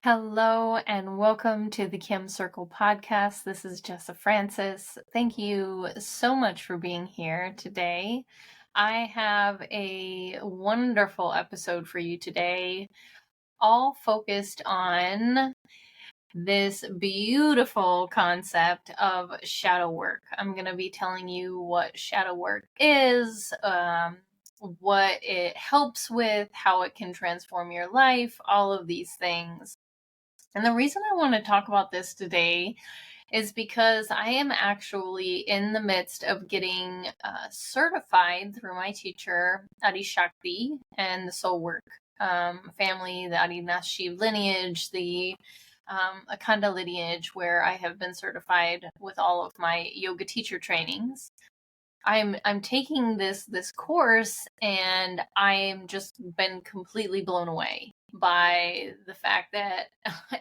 Hello and welcome to the Caim Circle Podcast. This is Jessa Francis. Thank you so much for being here today. I have a wonderful episode for you today, all focused on this beautiful concept of shadow work. I'm going to be telling you what shadow work is, what it helps with, how it can transform your life, all of these things. And the reason I want to talk about this today is because I am actually in the midst of getting certified through my teacher, Adi Shakti, and the soul work family, the Adi Nashiv lineage, the Akanda lineage, where I have been certified with all of my yoga teacher trainings. I'm taking this course, and I'm just been completely blown away by the fact that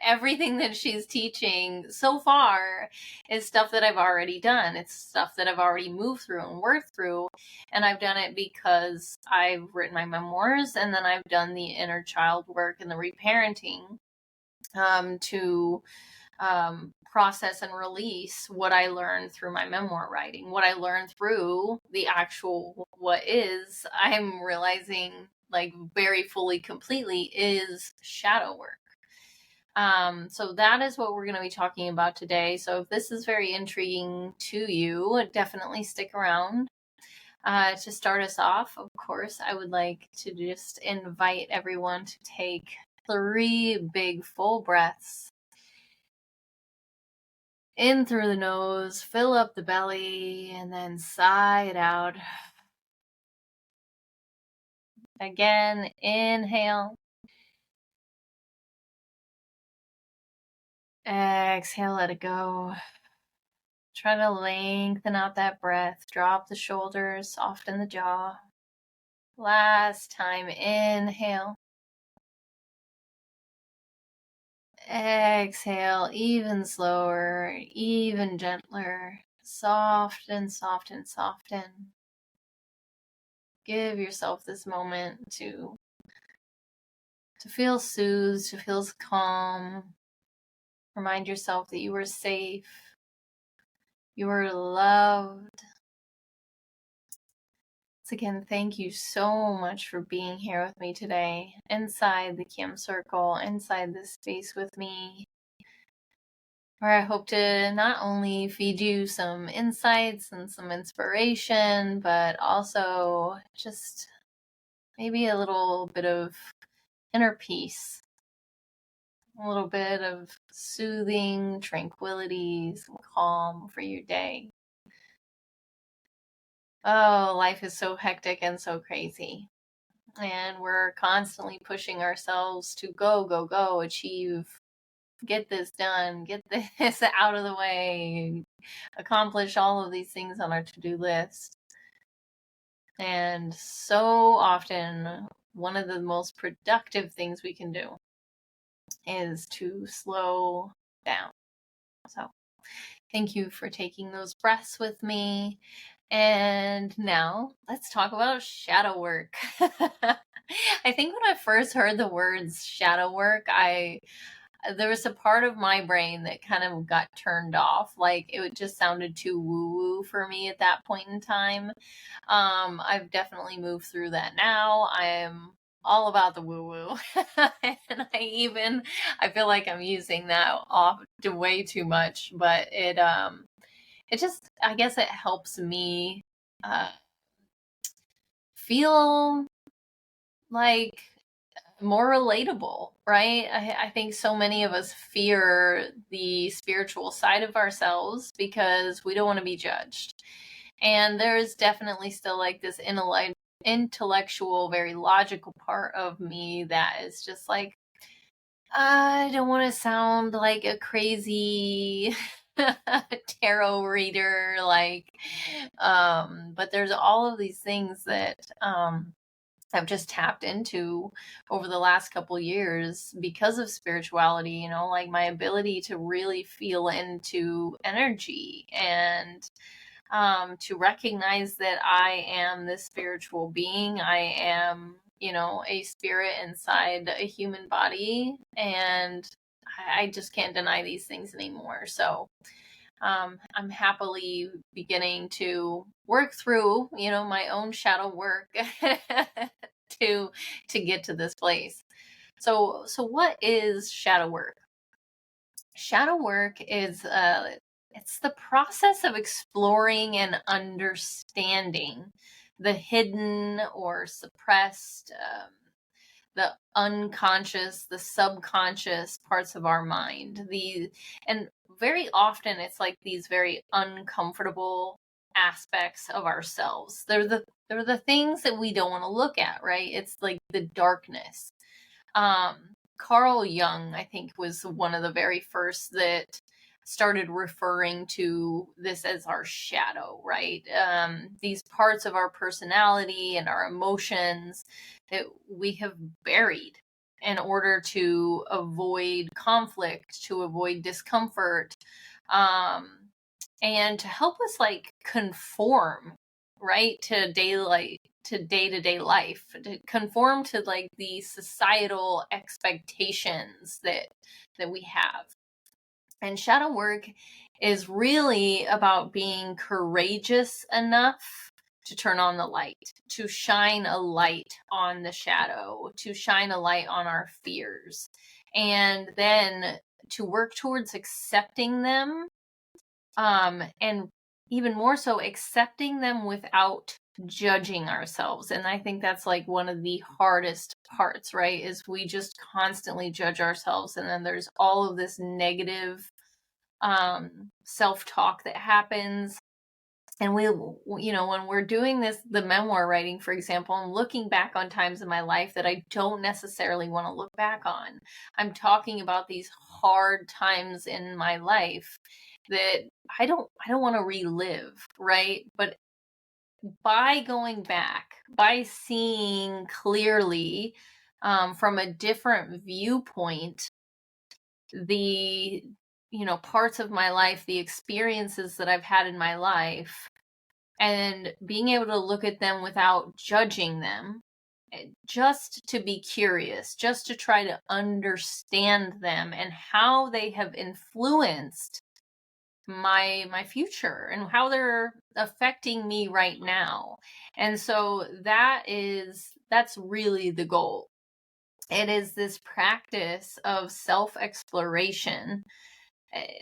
everything that she's teaching so far is stuff that I've already done. It's stuff that I've already moved through and worked through, and I've done it because I've written my memoirs, and then I've done the inner child work and the reparenting to process and release what I learned through my memoir writing, what I learned through the actual I'm realizing like very fully, completely is shadow work. So that is what we're going to be talking about today. So if this is very intriguing to you, definitely stick around. To start us off, of course, I would like to just invite everyone to take 3 big full breaths. In through the nose, fill up the belly, and then sigh it out. Again, inhale. Exhale, let it go. Try to lengthen out that breath. Drop the shoulders, soften the jaw. Last time, inhale. Exhale, even slower, even gentler. Soften, soften, soften. Give yourself this moment to feel soothed, to feel calm. Remind yourself that you are safe, you are loved. So again, thank you so much for being here with me today, inside the Caim Circle, inside this space with me, where I hope to not only feed you some insights and some inspiration, but also just maybe a little bit of inner peace, a little bit of soothing tranquility, some calm for your day. Oh, life is so hectic and so crazy. And we're constantly pushing ourselves to go, go, go, achieve, get this done, get this out of the way, accomplish all of these things on our to-do list. And so often, one of the most productive things we can do is to slow down. So thank you for taking those breaths with me. And now let's talk about shadow work. I think when I first heard the words shadow work, there was a part of my brain that kind of got turned off. Like it just sounded too woo-woo for me at that point in time. I've definitely moved through that now. I am all about the woo-woo. And I feel like I'm using that off to way too much, but it just, I guess it helps me feel like more relatable, right? I think so many of us fear the spiritual side of ourselves because we don't want to be judged. And there's definitely still like this intellectual, very logical part of me that is just like, I don't want to sound like a crazy tarot reader, but there's all of these things that I've just tapped into over the last couple years because of spirituality, like my ability to really feel into energy and to recognize that I am this spiritual being. I am, a spirit inside a human body, and I just can't deny these things anymore. So I'm happily beginning to work through, my own shadow work to get to this place. So what is shadow work? Shadow work is it's the process of exploring and understanding the hidden or suppressed, the unconscious, the subconscious parts of our mind. And very often it's like these very uncomfortable aspects of ourselves. They're the things that we don't want to look at, right? It's like the darkness. Um, Carl Jung, I think, was one of the very first that started referring to this as our shadow, right? These parts of our personality and our emotions that we have buried in order to avoid conflict, to avoid discomfort, and to help us like conform, right, to day-to-day life, to conform to like the societal expectations that we have. And shadow work is really about being courageous enough to turn on the light, to shine a light on the shadow, to shine a light on our fears, and then to work towards accepting them, and even more so accepting them without judging ourselves. And I think that's like one of the hardest parts, right? Is we just constantly judge ourselves, and then there's all of this negative self-talk that happens. And when we're doing the memoir writing, for example, I'm looking back on times in my life that I don't necessarily want to look back on. I'm talking about these hard times in my life that I don't want to relive, right? But by going back, by seeing clearly, from a different viewpoint, the parts of my life, the experiences that I've had in my life, and being able to look at them without judging them, just to be curious, just to try to understand them and how they have influenced my future and how they're affecting me right now. And so that's really the goal. It is this practice of self-exploration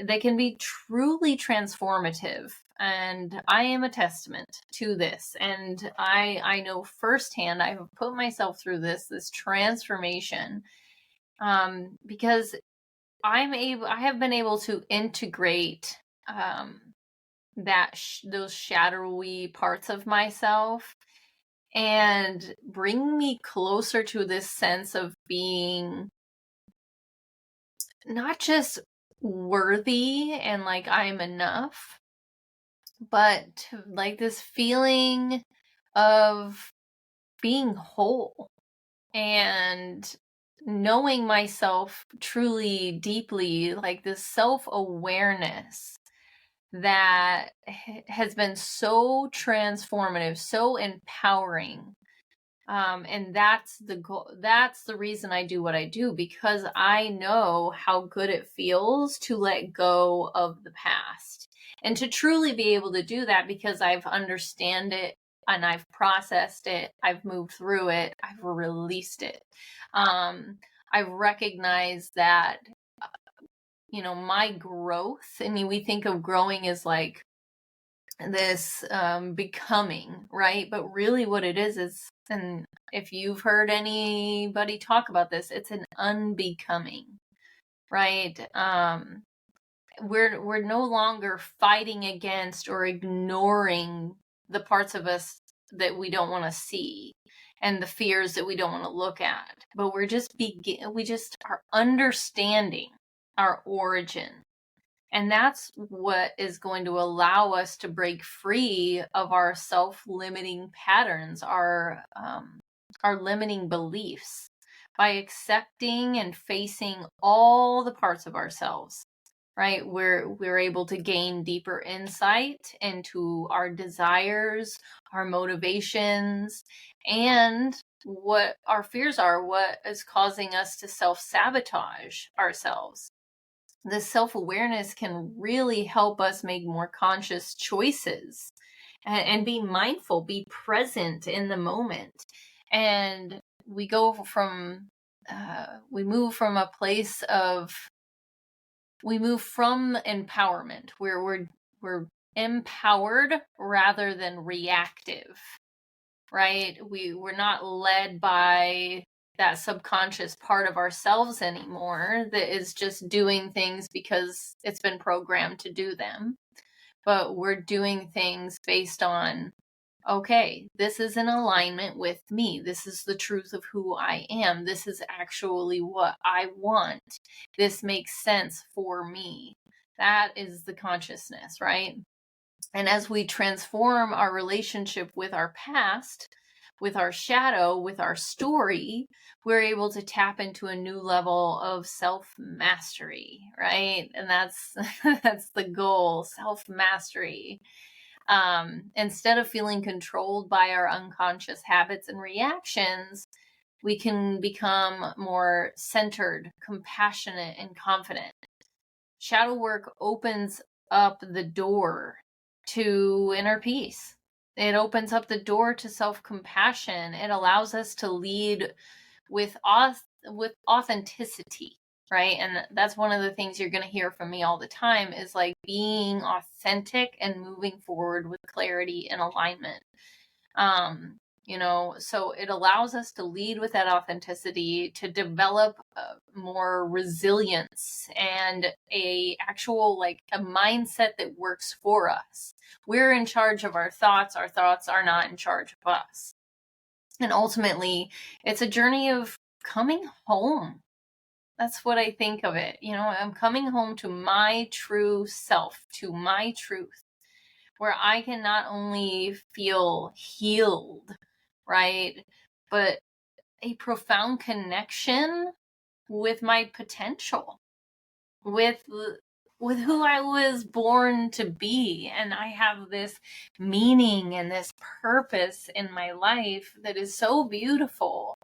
that can be truly transformative. And I am a testament to this. And I know firsthand, I have put myself through this transformation, because I have been able to integrate those shadowy parts of myself and bring me closer to this sense of being not just worthy and like I'm enough, but like this feeling of being whole and knowing myself truly deeply, like this self-awareness that has been so transformative, so empowering. And that's the goal. That's the reason I do what I do, because I know how good it feels to let go of the past and to truly be able to do that, because I've understand it and I've processed it. I've moved through it. I've released it. I've recognized that, my growth. I mean, we think of growing as like this becoming, right? But really what it is, and if you've heard anybody talk about this, it's an unbecoming, right? We're no longer fighting against or ignoring the parts of us that we don't want to see and the fears that we don't want to look at, but we just are understanding our origin. And that's what is going to allow us to break free of our self-limiting patterns, our limiting beliefs, by accepting and facing all the parts of ourselves, right? We're able to gain deeper insight into our desires, our motivations, and what our fears are, what is causing us to self-sabotage ourselves. this self-awareness can really help us make more conscious choices and be mindful, be present in the moment. And we go from, we move from a place of, we move from empowerment where we're empowered rather than reactive, right? We're not led by that subconscious part of ourselves anymore that is just doing things because it's been programmed to do them. But we're doing things based on, okay, this is in alignment with me. This is the truth of who I am. This is actually what I want. This makes sense for me. That is the consciousness, right? And as we transform our relationship with our past, with our shadow, with our story, we're able to tap into a new level of self-mastery, right? And that's that's the goal, self-mastery. Instead of feeling controlled by our unconscious habits and reactions, we can become more centered, compassionate, and confident. Shadow work opens up the door to inner peace. It opens up the door to self-compassion. It allows us to lead with authenticity, right? And that's one of the things you're going to hear from me all the time is like being authentic and moving forward with clarity and alignment. So it allows us to lead with that authenticity, to develop more resilience and a mindset that works for us. We're in charge of our thoughts are not in charge of us. And ultimately, it's a journey of coming home. That's what I think of it. I'm coming home to my true self, to my truth, where I can not only feel healed, right, but a profound connection with my potential, with who I was born to be. And I have this meaning and this purpose in my life that is so beautiful.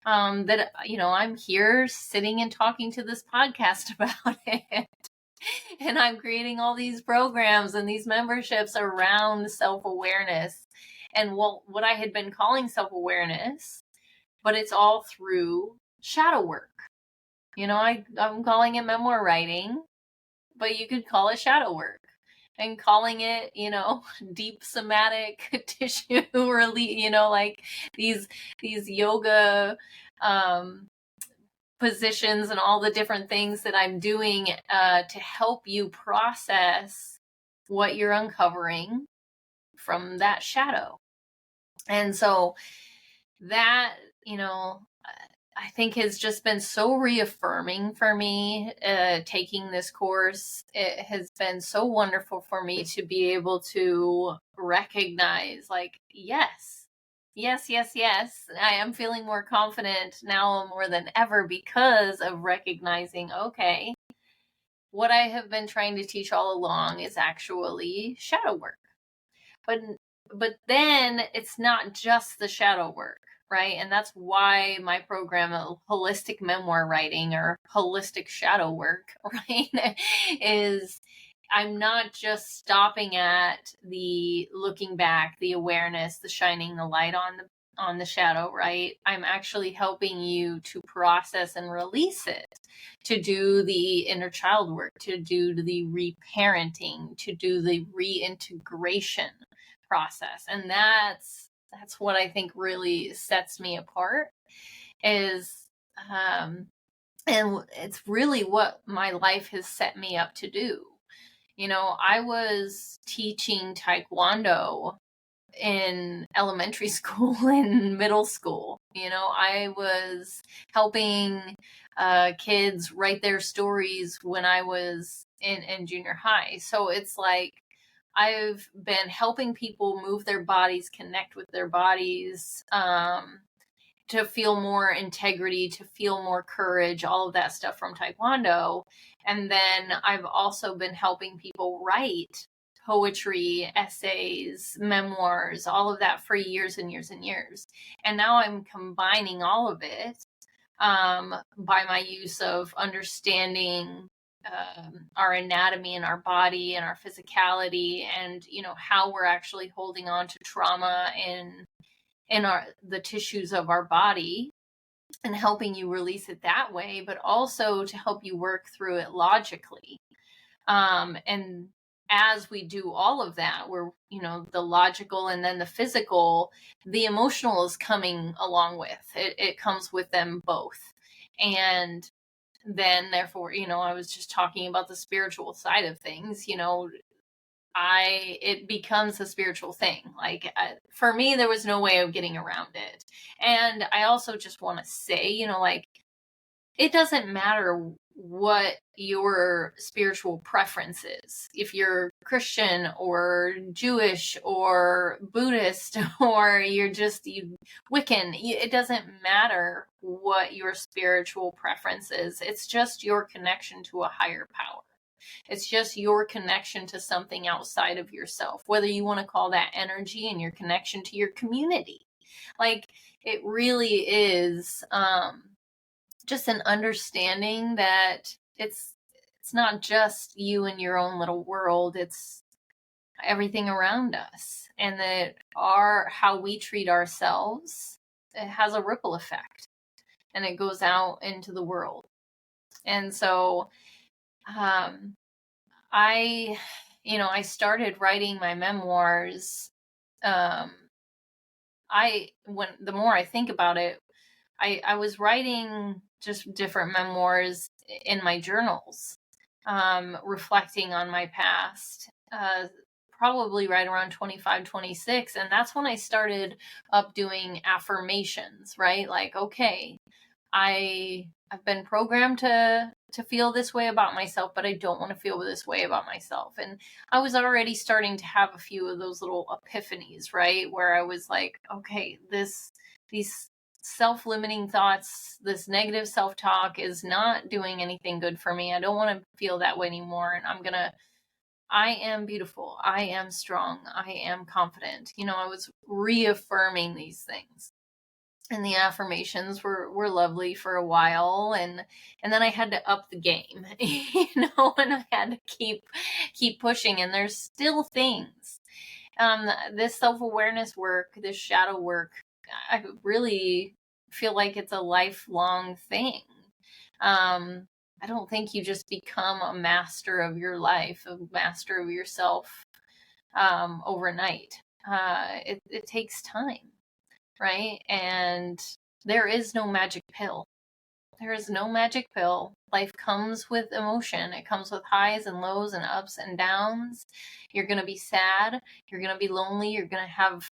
That I'm here sitting and talking to this podcast about it. And I'm creating all these programs and these memberships around self-awareness and what I had been calling self-awareness, but it's all through shadow work. I'm calling it memoir writing, but you could call it shadow work. And calling it, deep somatic tissue release, like these yoga positions and all the different things that I'm doing to help you process what you're uncovering from that shadow. And so that, I think has just been so reaffirming for me taking this course. It has been so wonderful for me to be able to recognize, like, yes, I am feeling more confident now more than ever because of recognizing, okay, what I have been trying to teach all along is actually shadow work. But then it's not just the shadow work, right? And that's why my program of holistic memoir writing or holistic shadow work, right, is I'm not just stopping at the looking back, the awareness, the shining the light on the shadow, right? I'm actually helping you to process and release it, to do the inner child work, to do the reparenting, to do the reintegration process. And that's what I think really sets me apart is and it's really what my life has set me up to do. I was teaching Taekwondo in elementary school and middle school. I was helping kids write their stories when I was in junior high. So it's like I've been helping people move their bodies, connect with their bodies, to feel more integrity, to feel more courage, all of that stuff from Taekwondo. And then I've also been helping people write poetry, essays, memoirs, all of that for years and years and years. And now I'm combining all of it by my use of understanding our anatomy and our body and our physicality, and how we're actually holding on to trauma in the tissues of our body, and helping you release it that way, but also to help you work through it logically. And as we do all of that, we're, the logical and then the physical, the emotional is coming along with it. It comes with them both. And then therefore, I was just talking about the spiritual side of things, it becomes a spiritual thing. Like, for me, there was no way of getting around it. And I also just want to say, like, it doesn't matter what your spiritual preference is. If you're Christian or Jewish or Buddhist or you're just Wiccan, it doesn't matter what your spiritual preference is. It's just your connection to a higher power. It's just your connection to something outside of yourself, whether you want to call that energy and your connection to your community. Like, it really is just an understanding that it's not just you and your own little world, it's everything around us, and that how we treat ourselves, it has a ripple effect and it goes out into the world. And so I started writing my memoirs. The more I think about it, I was writing just different memoirs in my journals, reflecting on my past, probably right around 25, 26. And that's when I started up doing affirmations, right? Like, okay, I've been programmed to feel this way about myself, but I don't want to feel this way about myself. And I was already starting to have a few of those little epiphanies, right? Where I was like, okay, these self-limiting thoughts, this negative self-talk is not doing anything good for me. I don't want to feel that way anymore. And I am beautiful. I am strong. I am confident. I was reaffirming these things. And the affirmations were lovely for a while, and then I had to up the game, and I had to keep pushing. And there's still things. This self-awareness work, this shadow work, I really feel like it's a lifelong thing. I don't think you just become a master of your life, a master of yourself, overnight. It takes time. Right? And there is no magic pill. There is no magic pill. Life comes with emotion. It comes with highs and lows and ups and downs. You're going to be sad. You're going to be lonely. You're going to have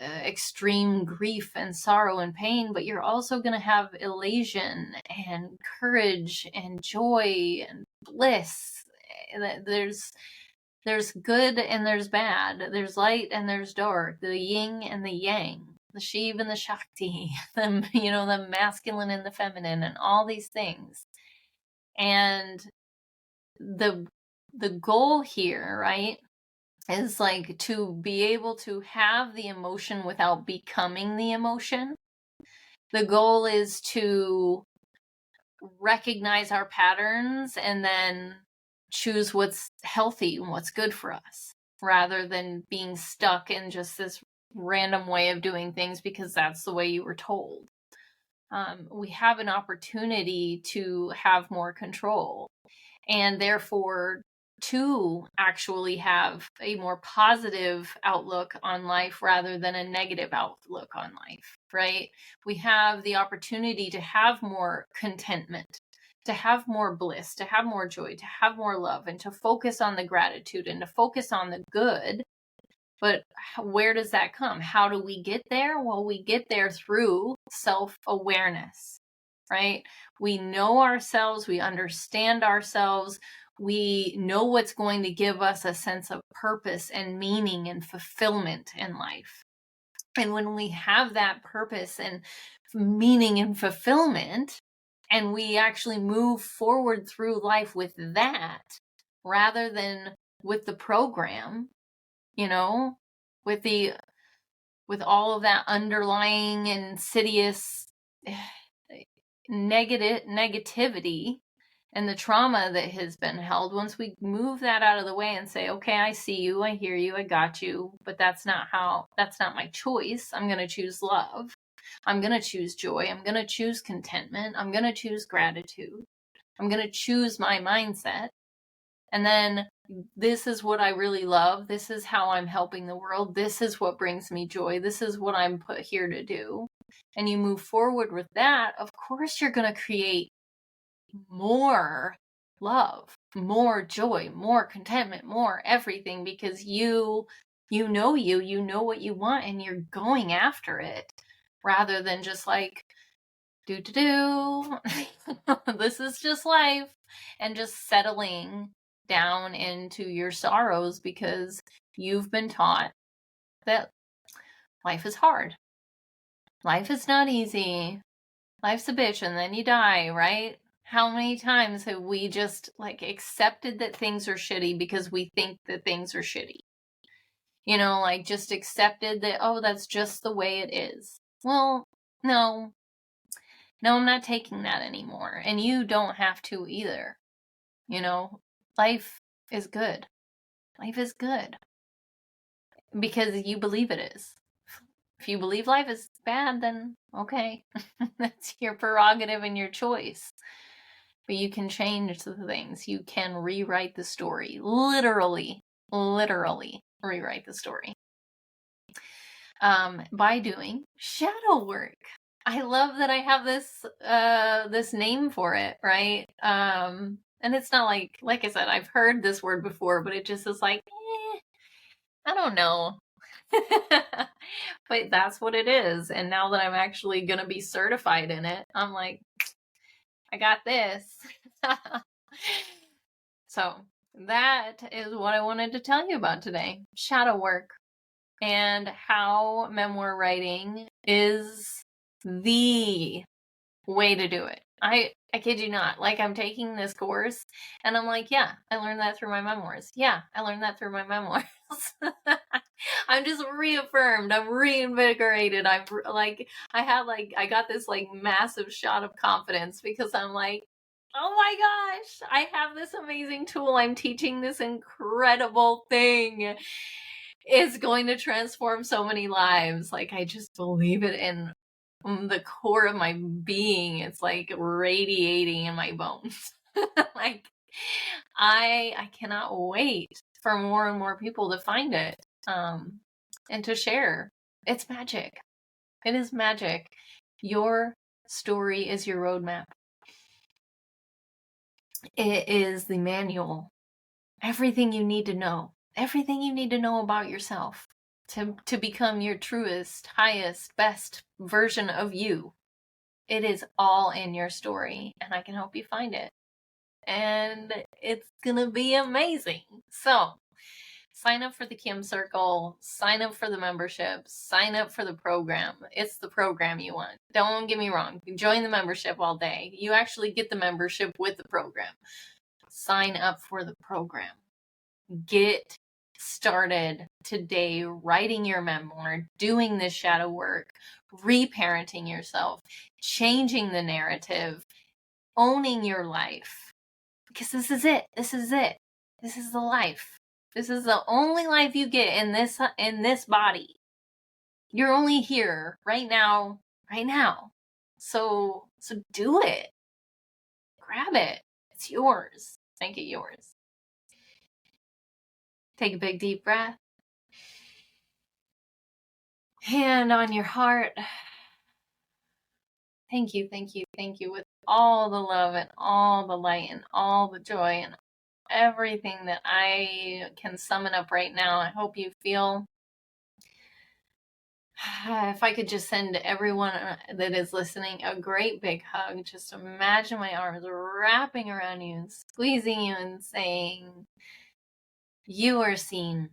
extreme grief and sorrow and pain, but you're also going to have elation and courage and joy and bliss. There's good and there's bad. There's light and there's dark. The yin and the yang. The Shiva and the Shakti, the masculine and the feminine, and all these things. And the goal here, right, is like to be able to have the emotion without becoming the emotion. The goal is to recognize our patterns and then choose what's healthy and what's good for us, rather than being stuck in just this random way of doing things because that's the way you were told. We have an opportunity to have more control, and therefore to actually have a more positive outlook on life rather than a negative outlook on life, right? We have the opportunity to have more contentment, to have more bliss, to have more joy, to have more love, and to focus on the gratitude and to focus on the good. But where does that come? How do we get there? Well, we get there through self-awareness, right? We know ourselves, we understand ourselves, we know what's going to give us a sense of purpose and meaning and fulfillment in life. And when we have that purpose and meaning and fulfillment, and we actually move forward through life with that, rather than with the program, with all of that underlying insidious negativity and the trauma that has been held, once we move that out of the way and say, okay, I see you, I hear you, I got you, but that's not my choice. I'm going to choose love. I'm going to choose joy. I'm going to choose contentment. I'm going to choose gratitude. I'm going to choose my mindset. And then this is what I really love. This is how I'm helping the world. This is what brings me joy. This is what I'm put here to do. And you move forward with that, of course you're going to create more love, more joy, more contentment, more everything, because you know what you want, and you're going after it rather than just like do this is just life, and just settling down into your sorrows because you've been taught that life is hard. Life is not easy. Life's a bitch and then you die, right? How many times have we just like accepted that things are shitty because we think that things are shitty? You know, like just accepted that, oh, that's just the way it is. Well, no, I'm not taking that anymore. And you don't have to either. You know, life is good. Life is good because you believe it is. If you believe life is bad, then okay, that's your prerogative and your choice. But you can change the things. You can rewrite the story. Literally rewrite the story. By doing shadow work. I love that I have this name for it, right? And it's not like I said, I've heard this word before, but it just is like, I don't know. But that's what it is. And now that I'm actually going to be certified in it, I'm like, I got this. So that is what I wanted to tell you about today. Shadow work, and how memoir writing is the way to do it. I kid you not. Like, I'm taking this course and I'm like, yeah, I learned that through my memoirs. Yeah, I learned that through my memoirs. I'm just reaffirmed. I'm reinvigorated. I'm like, I got this like massive shot of confidence because I'm like, oh my gosh, I have this amazing tool. I'm teaching this incredible thing. It's going to transform so many lives. Like, I just believe it in the core of my being. It's like radiating in my bones. Like, I cannot wait for more and more people to find it, and to share. It's magic. It is magic. Your story is your roadmap. It is the manual. Everything you need to know. Everything you need to know about yourself to become your truest, highest, best version of you. It is all in your story, and I can help you find it. And it's gonna be amazing. So sign up for the Caim Circle, sign up for the membership, sign up for the program. It's the program you want. Don't get me wrong. Join the membership all day. You actually get the membership with the program. Sign up for the program. Get started today writing your memoir, doing this shadow work, reparenting yourself, changing the narrative, owning your life. Because this is it. This is it. This is the life. This is the only life you get in this body. You're only here right now. So do it. Grab it. It's yours. Make it yours. Take a big deep breath. Hand on your heart. Thank you with all the love and all the light and all the joy and everything that I can summon up right now. I hope you feel, if I could just send everyone that is listening a great big hug. Just imagine my arms wrapping around you and squeezing you and saying, you are seen,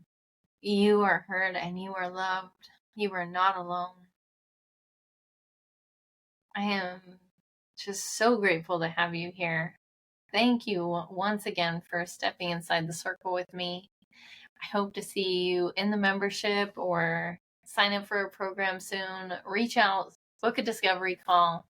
you are heard, and you are loved. You are not alone. I am just so grateful to have you here. Thank you once again for stepping inside the circle with me. I hope to see you in the membership or sign up for a program soon. Reach out, book a discovery call.